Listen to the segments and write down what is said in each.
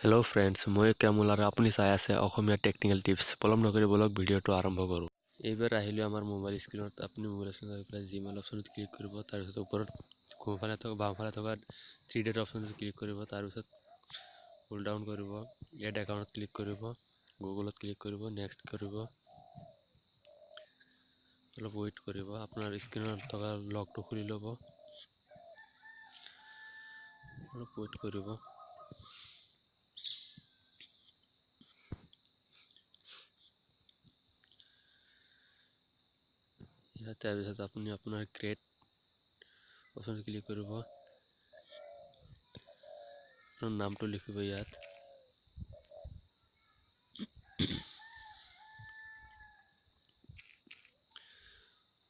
Hello' friends, মই কেমুল আৰু আপুনি চাই আছে অসমীয়া টেকনিকেল টিপছ। পলম নকৰি বলক ভিডিঅ'টো আৰম্ভ কৰোঁ। এইবাৰ আহিলোঁ আমাৰ মোবাইল স্ক্ৰীণত। আপুনি মোবাইল স্ক্ৰীণত আহি পেলাই জিমেইল অপশ্যনত ক্লিক কৰিব। তাৰপিছত ওপৰত বাওঁফালে থকা 3 ডট অপশ্যনত ক্লিক কৰিব। তাৰপিছত হোল্ড ডাউন কৰিব, এড একাউণ্টত ক্লিক কৰিব, গুগলত ক্লিক কৰিব, নেক্সট কৰিব, অলপ ৱেইট কৰিব। আপোনাৰ স্ক্ৰীণত থকা লগটো খুলি ল'ব, অলপ ৱেইট কৰিব। তাৰপিছত আপুনি আপোনাৰ ক্ৰিয়েট অপশ্যনত ক্লিক কৰিব, আপোনাৰ নামটো লিখিব ইয়াত।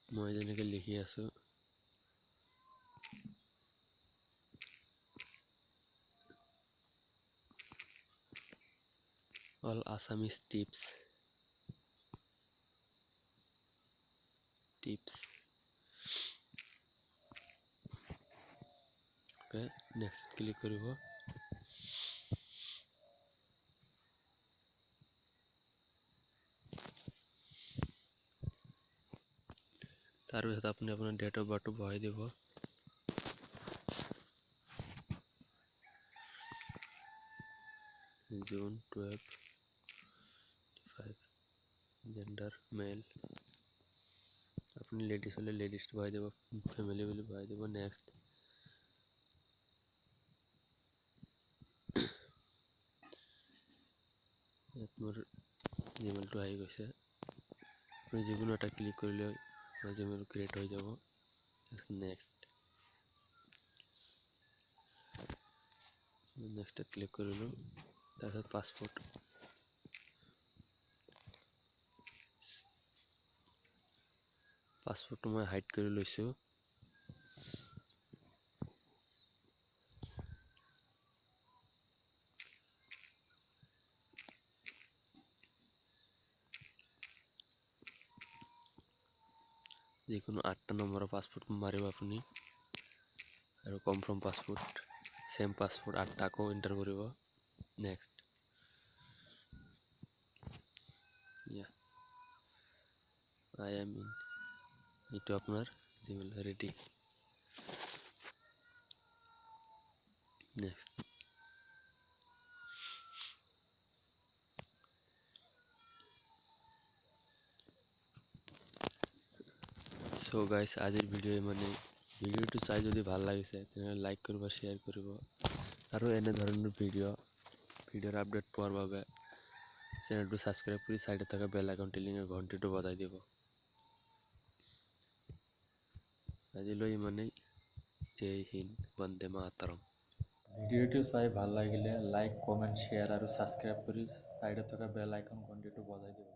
মই যেনেকৈ লিখি আছোঁ, all Assamese tips. Okay, next click কৰিব। তাৰপিছত আপুনি আপোনাৰ ডেট অফ বাৰ্থটো বহাই দিব। জুন 12, 5, জেণ্ডাৰ মেল। আপুনি লেডিজ হ'লে লেডিজটো বহাই দিব, ফেমিলি বুলি বহাই দিব। নেক্সট। ইয়াত মোৰ জিমেইলটো আহি গৈছে। আপুনি যিকোনো এটা ক্লিক কৰিলে আপোনাৰ জিমেইল ক্ৰিয়েট হৈ যাব। নেক্সটত ক্লিক কৰিলোঁ। তাৰপিছত পাছপোৰ্টটো মই হাইড কৰি লৈছোঁ। যিকোনো 8টা নম্বৰৰ পাছপোৰ্ট মাৰিব আপুনি, আৰু কনফাৰ্ম পাছপোৰ্ট, চেম পাছপোৰ্ট 8টা আকৌ এণ্টাৰ কৰিব। নেক্সট। আই এম ইন, এইটো আপোনাৰ জিমেইল ৰেডি। নেক্সট। চ' গাইজ, আজিৰ ভিডিঅ'টো চাই যদি ভাল লাগিছে তেনেহ'লে লাইক কৰিব, শ্বেয়াৰ কৰিব, আৰু এনেধৰণৰ ভিডিঅ'ৰ আপডেট পোৱাৰ বাবে চেনেলটো ছাবস্ক্ৰাইব কৰি চাইডত থকা বেল আইকন টিলিঙৰ ঘণ্টিটো বজাই দিব। আজিলৈ ইমানেই। জয় হিন্দ, বন্দে মাতৰম। ভিডিঅ'টো চাই ভাল লাগিলে লাইক, কমেণ্ট, শ্বেয়াৰ আৰু ছাবস্ক্ৰাইব কৰি চাইডত থকা বেল আইকন ঘণ্টিটো বজাই দিব।